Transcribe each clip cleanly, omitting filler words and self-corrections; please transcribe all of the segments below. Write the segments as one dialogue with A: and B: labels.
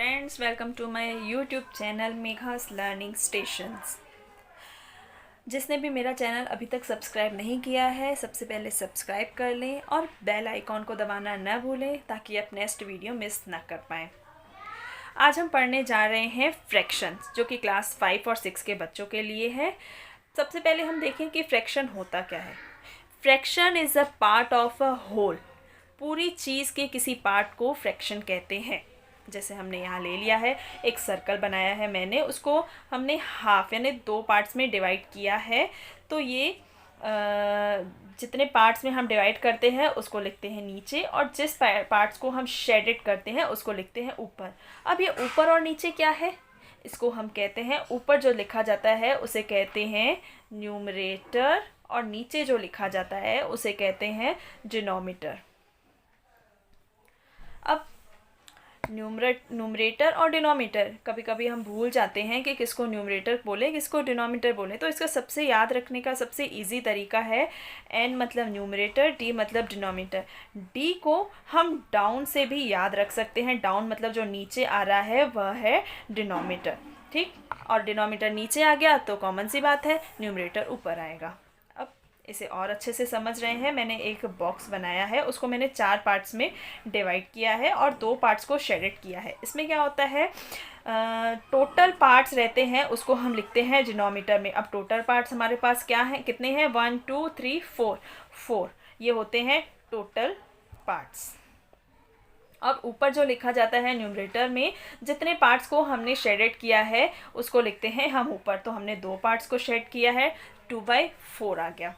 A: Friends, welcome to my YouTube channel Megha's learning stations. जिसने भी मेरा चैनल अभी तक सब्सक्राइब नहीं किया है, सबसे पहले सब्सक्राइब कर लें और बेल आइकॉन को दबाना न भूलें ताकि आप नेक्स्ट वीडियो मिस ना कर पाएँ। आज हम पढ़ने जा रहे हैं फ्रैक्शंस, जो कि क्लास 5 और 6 के बच्चों के लिए है। सबसे पहले हम देखें कि फ्रैक्शन होता क्या है। Fraction is a part of a whole. पूरी चीज़ के किसी पार्ट को फ्रैक्शन कहते हैं। जैसे हमने यहाँ ले लिया है, एक सर्कल बनाया है मैंने, उसको हमने हाफ यानी 2 पार्ट्स में डिवाइड किया है। तो ये जितने पार्ट्स में हम डिवाइड करते हैं उसको लिखते हैं नीचे, और जिस पार्ट्स को हम शेडेड करते हैं उसको लिखते हैं ऊपर। अब ये ऊपर और नीचे क्या है, इसको हम कहते हैं, ऊपर जो लिखा जाता है उसे कहते हैं न्यूमरेटर, और नीचे जो लिखा जाता है उसे कहते हैं डिनोमिनेटर। अब न्यूमरेटर और डिनोमिनेटर कभी कभी हम भूल जाते हैं कि किसको न्यूमरेटर बोले किसको डिनोमिनेटर बोले। तो इसका सबसे याद रखने का सबसे इजी तरीका है एन मतलब न्यूमरेटर, डी मतलब डिनोमिनेटर। डी को हम डाउन से भी याद रख सकते हैं। डाउन मतलब जो नीचे आ रहा है वह है डिनोमिनेटर, ठीक। और डिनोमिनेटर नीचे आ गया तो कॉमन सी बात है, न्यूमरेटर ऊपर आएगा। इसे और अच्छे से समझ रहे हैं, मैंने एक बॉक्स बनाया है, उसको मैंने 4 पार्ट्स में डिवाइड किया है और 2 पार्ट्स को शेडेड किया है। इसमें क्या होता है, टोटल पार्ट्स रहते हैं उसको हम लिखते हैं डिनोमिनेटर में। अब टोटल पार्ट्स हमारे पास क्या हैं, कितने हैं, 1 2 3 4 ये होते हैं टोटल पार्ट्स। अब ऊपर जो लिखा जाता है न्यूमरेटर में, जितने पार्ट्स को हमने शेडेड किया है उसको लिखते हैं हम ऊपर। तो हमने 2 पार्ट्स को शेड किया है, 2/4 आ गया।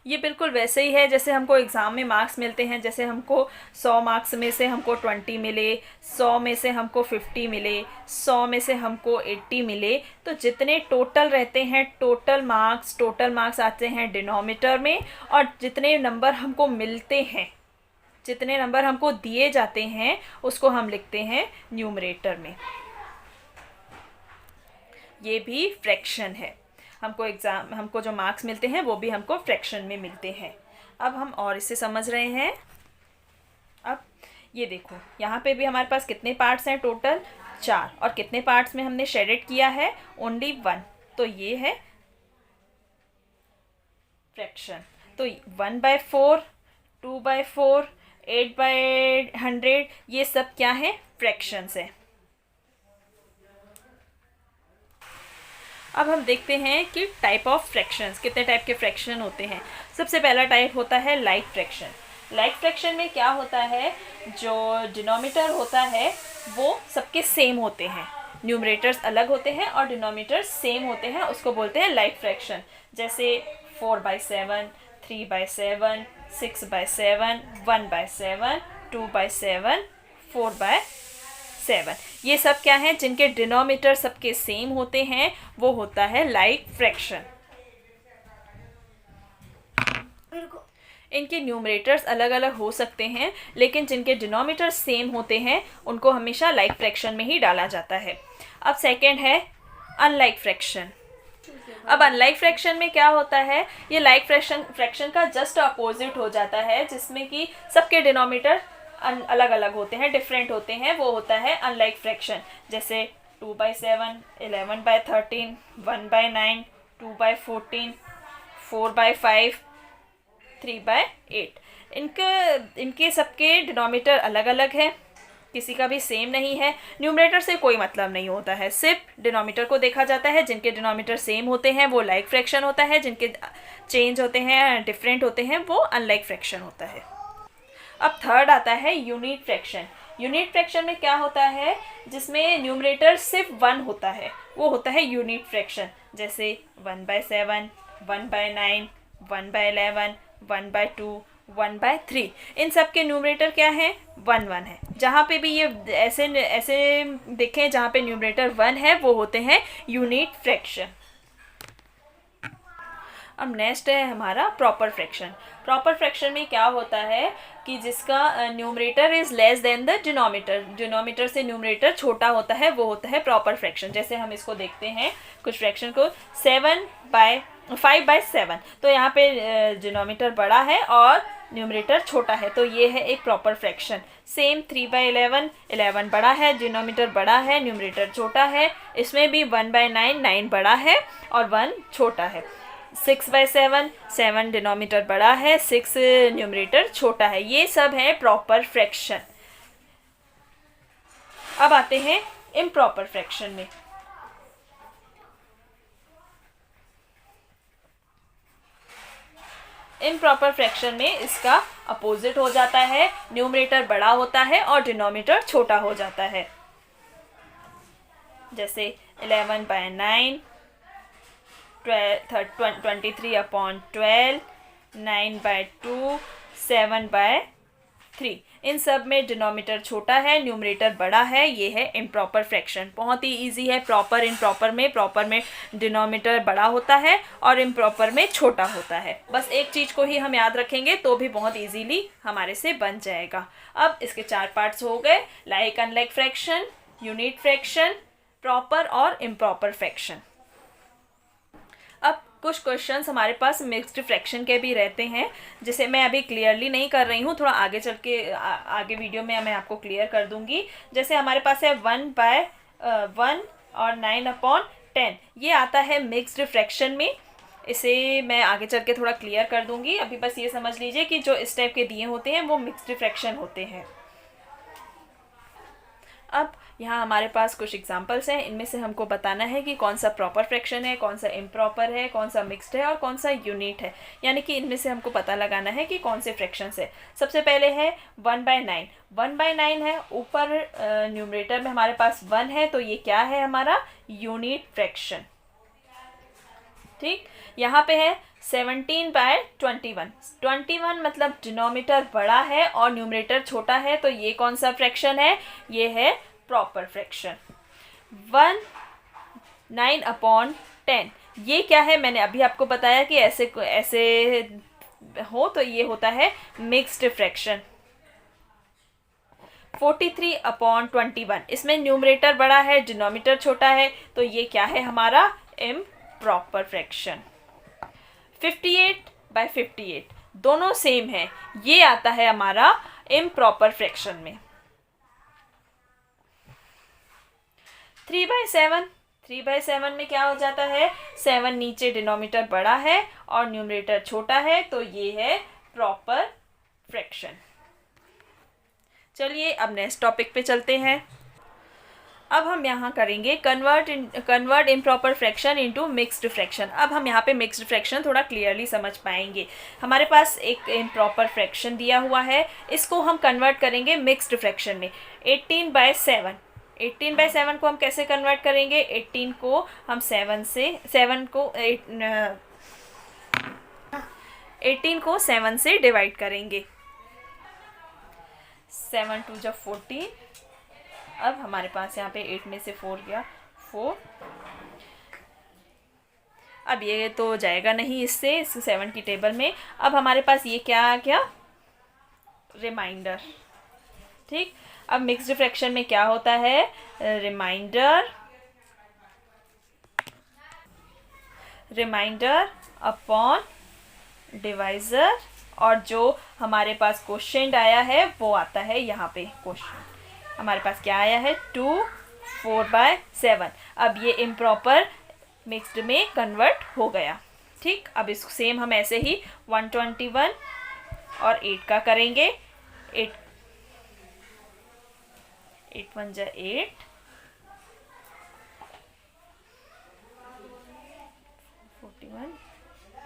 A: ये बिल्कुल वैसे ही है जैसे हमको एग्ज़ाम में मार्क्स मिलते हैं। जैसे हमको 100 मार्क्स में से हमको 20 मिले, 100 में से हमको 50 मिले, 100 में से हमको 80 मिले। तो जितने टोटल रहते हैं, टोटल मार्क्स आते हैं डिनोमिनेटर में, और जितने नंबर हमको मिलते हैं, जितने नंबर हमको दिए जाते हैं उसको हम लिखते हैं न्यूमरेटर में। ये भी फ्रैक्शन है। हमको जो मार्क्स मिलते हैं वो भी हमको फ्रैक्शन में मिलते हैं। अब हम और इसे समझ रहे हैं। अब ये देखो, यहाँ पे भी हमारे पास कितने पार्ट्स हैं, टोटल 4, और कितने पार्ट्स में हमने शेडेड किया है, ओनली 1। तो ये है फ्रैक्शन। तो 1/4, 2/4, 8/100 ये सब क्या है, फ्रैक्शंस है। अब हम देखते हैं कि टाइप ऑफ फ्रैक्शंस, कितने टाइप के फ्रैक्शन होते हैं। सबसे पहला टाइप होता है लाइक फ्रैक्शन। लाइक फ्रैक्शन में क्या होता है, जो डिनोमिनेटर होता है वो सबके सेम होते हैं। न्यूमरेटर्स अलग होते हैं और डिनोमिनेटर्स सेम होते हैं, उसको बोलते हैं लाइक फ्रैक्शन। जैसे 4/7, 3/7, 6/7, 1/7, 2/7, 4/7, ये सब क्या है, जिनके डिनोमिनेटर सबके सेम होते हैं, वो होता है लाइक फ्रैक्शन। इनके न्यूमरेटर्स अलग अलग हो सकते हैं, लेकिन जिनके डिनोमिनेटर्स सेम होते हैं उनको हमेशा लाइक फ्रैक्शन में ही डाला जाता है। अब सेकंड है अनलाइक फ्रैक्शन। अब अनलाइक फ्रैक्शन में क्या होता है, ये लाइक फ्रैक्शन का जस्ट अपोजिट हो जाता है, जिसमें कि सबके डिनोमिनेटर अलग अलग होते हैं, डिफरेंट होते हैं, वो होता है अनलाइक फ्रैक्शन। जैसे 2/7, 11/13, 1/9, 2/14, 4/5, 3/8। इनके सबके डिनोमिनेटर अलग अलग है, किसी का भी सेम नहीं है। न्यूमरेटर से कोई मतलब नहीं होता है, सिर्फ डिनोमिनेटर को देखा जाता है। जिनके डिनोमिनेटर सेम होते हैं वो लाइक फ्रैक्शन होता है, जिनके चेंज होते हैं, डिफरेंट होते हैं, वो अनलाइक फ्रैक्शन होता है। अब थर्ड आता है यूनिट फ्रैक्शन। यूनिट फ्रैक्शन में क्या होता है, जिसमें न्यूमरेटर सिर्फ 1 होता है, वो होता है यूनिट फ्रैक्शन। जैसे 1/7, 1/9, 1/11, 1/2, 1/3, इन सब के न्यूमरेटर क्या है, 1 है। जहाँ पे भी ये ऐसे देखें जहाँ पे न्यूमरेटर 1 है वो होते हैं यूनिट फ्रैक्शन। अब नेक्स्ट है हमारा प्रॉपर फ्रैक्शन। प्रॉपर फ्रैक्शन में क्या होता है कि जिसका numerator is less than the denominator, denominator से न्यूमरेटर छोटा होता है, वो होता है प्रॉपर फ्रैक्शन। जैसे हम इसको देखते हैं कुछ फ्रैक्शन को, 7/, 5/7, तो यहाँ पे डिनोमिनेटर बड़ा है और न्यूमरेटर छोटा है, तो ये है एक प्रॉपर फ्रैक्शन। सेम 3/11, 11 बड़ा है, डिनोमिनेटर बड़ा है, न्यूमरेटर छोटा है। इसमें भी 1/9, 9 बड़ा है और 1 छोटा है। 6/7, 7 डिनोमिनेटर बड़ा है, 6 न्यूमरेटर छोटा है। ये सब है प्रॉपर फ्रैक्शन। अब आते हैं इम्प्रॉपर फ्रैक्शन में। इम्प्रॉपर फ्रैक्शन में इसका अपोजिट हो जाता है, न्यूमरेटर बड़ा होता है और डिनोमिनेटर छोटा हो जाता है। जैसे 11/9, 23/12, 9/2, 7/3। इन सब में डिनोमिनेटर छोटा है, न्यूमरेटर बड़ा है। ये है इम्प्रॉपर फ्रैक्शन। बहुत ही इजी है। प्रॉपर प्रॉपर में डिनोमिनेटर बड़ा होता है और इम्प्रॉपर में छोटा होता है। बस एक चीज़ को ही हम याद रखेंगे तो भी बहुत इजीली हमारे से बन जाएगा। अब इसके 4 पार्ट्स हो गए, like unlike fraction, unit fraction, proper और इम्प्रॉपर फ्रैक्शन। अब कुछ क्वेश्चंस हमारे पास मिक्स्ड फ्रैक्शन के भी रहते हैं, जिसे मैं अभी क्लियरली नहीं कर रही हूँ, थोड़ा आगे चल के आगे वीडियो में मैं आपको क्लियर कर दूंगी। जैसे हमारे पास है 1/1 और 9/10, ये आता है मिक्स्ड फ्रैक्शन में। इसे मैं आगे चल के थोड़ा क्लियर कर दूंगी। अभी बस ये समझ लीजिए कि जो इस टाइप के दिए होते हैं वो मिक्स्ड फ्रैक्शन होते हैं। अब यहाँ हमारे पास कुछ एग्जांपल्स हैं, इनमें से हमको बताना है कि कौन सा प्रॉपर फ्रैक्शन है, कौन सा इम्प्रॉपर है, कौन सा मिक्स्ड है और कौन सा यूनिट है। यानी कि इनमें से हमको पता लगाना है कि कौन से फ्रैक्शंस है। सबसे पहले है 1/9। 1/9 है, ऊपर न्यूमरेटर में हमारे पास 1 है, तो ये क्या है हमारा यूनिट फ्रैक्शन। ठीक, यहाँ पे है 17/21। 21 मतलब डिनोमिनेटर बड़ा है और न्यूमरेटर छोटा है, तो ये कौन सा फ्रैक्शन है? ये है प्रॉपर फ्रैक्शन। 9/10, ये क्या है? मैंने अभी आपको बताया कि ऐसे हो तो ये होता है मिक्स्ड फ्रैक्शन। 43/21, इसमें न्यूमरेटर बड़ा है, डिनोमिनेटर छोटा है, तो ये क्या है हमारा? Improper fraction. 58/58, दोनों सेम है, ये आता है हमारा इम्प्रॉपर फ्रैक्शन में। 3/7, 3/7 में क्या हो जाता है? 7 नीचे, डिनोमिनेटर बड़ा है और न्यूमरेटर छोटा है, तो ये है प्रॉपर फ्रैक्शन। चलिए अब नेक्स्ट टॉपिक पे चलते हैं। अब हम यहाँ करेंगे convert improper fraction into mixed fraction. अब हम यहाँ पे मिक्स्ड फ्रैक्शन थोड़ा क्लियरली समझ पाएंगे। हमारे पास एक इम्प्रॉपर फ्रैक्शन दिया हुआ है, इसको हम कन्वर्ट करेंगे मिक्स्ड फ्रैक्शन में। 18/7, 18/7 को हम कैसे कन्वर्ट करेंगे? 18 को हम 18 को 7 से डिवाइड करेंगे। 7 2 जब 14। अब हमारे पास यहाँ पे 8 में से 4 गया, 4। अब ये तो जाएगा नहीं इससे, इस 7 की टेबल में। अब हमारे पास ये क्या आ गया? रिमाइंडर। ठीक, अब मिक्स्ड फ्रैक्शन में क्या होता है? रिमाइंडर अपॉन डिवाइजर, और जो हमारे पास क्वोशिएंट आया है वो आता है यहाँ पे। क्वोशिएंट हमारे पास क्या आया है? 2 4/7। अब ये इम्प्रॉपर मिक्स्ड में कन्वर्ट हो गया। ठीक, अब इसको सेम हम ऐसे ही 121 और 8 का करेंगे। 8 1 जा 8, 41,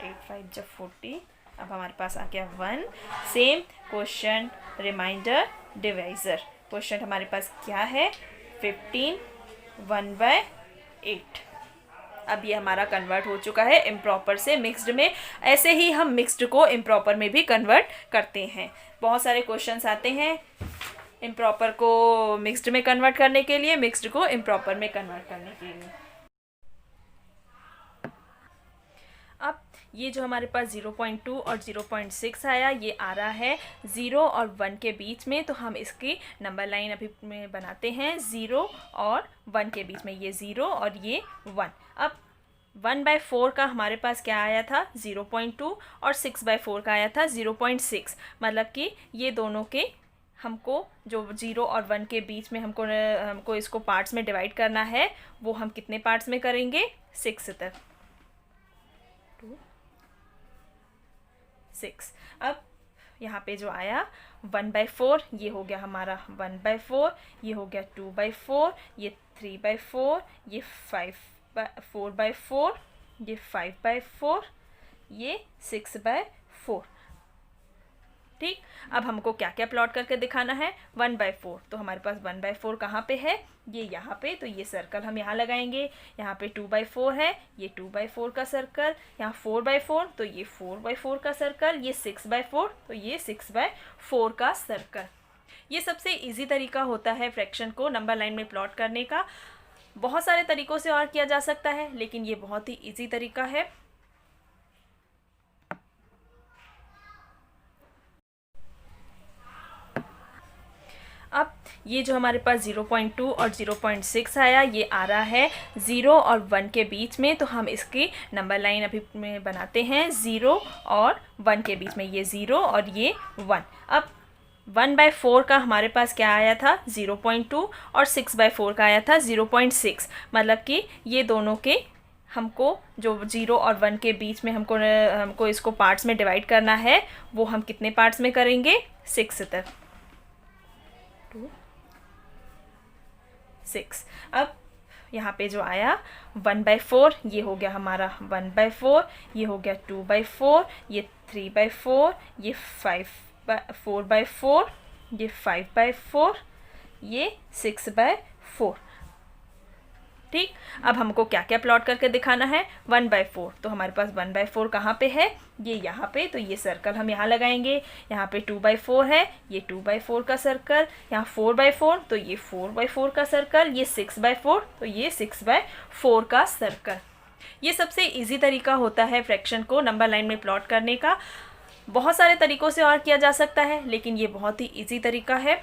A: 8 5 जा 40। अब हमारे पास आ गया 1। Same quotient, remainder, divisor. Quotient हमारे पास क्या है? 15, 1/8। अब ये हमारा कन्वर्ट हो चुका है इम्प्रॉपर से मिक्स्ड में। ऐसे ही हम मिक्स्ड को इम्प्रॉपर में भी कन्वर्ट करते हैं। बहुत सारे क्वेश्चंस आते हैं इम्प्रॉपर को मिक्स्ड में कन्वर्ट करने के लिए, मिक्स्ड को इम्प्रॉपर में कन्वर्ट करने के लिए। अब ये जो हमारे पास 0.2 और 0.6 आया, ये आ रहा है 0 और 1 के बीच में, तो हम इसकी नंबर लाइन अभी में बनाते हैं 0 और 1 के बीच में। ये 0 और ये 1। अब 1/4 का हमारे पास क्या आया था 0.2 और 6/4 का आया था 0.6। मतलब कि ये दोनों के हमको जो 0 और 1 के बीच में हमको इसको पार्ट्स में डिवाइड करना है, वो हम कितने पार्ट्स में करेंगे 6 तक। 6। अब यहाँ पे जो आया 1/4, ये हो गया हमारा 1/4, ये हो गया 2/4, ये 3/4, ये 4/4, ये 5/4, ये 6/4। ठीक, अब हमको क्या क्या प्लॉट करके दिखाना है 1/4। तो हमारे पास 1/4 कहाँ पे है, ये यहाँ पे, तो ये सर्कल हम यहाँ लगाएंगे। यहाँ पे 2/4 है, ये 2/4 का सर्कल। यहाँ 4/4, तो ये 4/4 का सर्कल। ये 6/4, तो ये 6/4 का सर्कल। ये सबसे इजी तरीका होता है फ्रैक्शन को नंबर लाइन में प्लॉट करने का। बहुत सारे तरीकों से और किया जा सकता है, लेकिन ये बहुत ही इजी तरीका है। अब ये जो हमारे पास 0.2 और 0.6 आया, ये आ रहा है 0 और 1 के बीच में। तो हम इसकी नंबर लाइन अभी में बनाते हैं 0 और 1 के बीच में, ये 0 और ये 1। अब 1/4 का हमारे पास क्या आया था 0.2 और 6/4 का आया था 0.6। मतलब कि ये दोनों के हमको जो 0 और 1 के बीच में हमको इसको पार्ट्स में डिवाइड करना है, वो हम कितने पार्ट्स में करेंगे 6 तक। 6। अब यहाँ पे जो आया 1/4, ये हो गया हमारा 1/4, ये हो गया 2/4, ये 3/4, ये 4/4, ये 5/4, ये 6/4। ठीक, अब हमको क्या क्या प्लॉट करके दिखाना है 1/4। तो हमारे पास 1/4 कहाँ पे है, ये यहाँ पे, तो ये सर्कल हम यहाँ लगाएंगे। यहाँ पे 2/4 है, ये 2/4 का सर्कल। यहाँ 4/4, तो ये 4/4 का सर्कल। ये 6/4, तो ये 6/4 का सर्कल। ये सबसे इजी तरीका होता है फ्रैक्शन को नंबर लाइन में प्लॉट करने का। बहुत सारे तरीकों से और किया जा सकता है, लेकिन ये बहुत ही इजी तरीका है।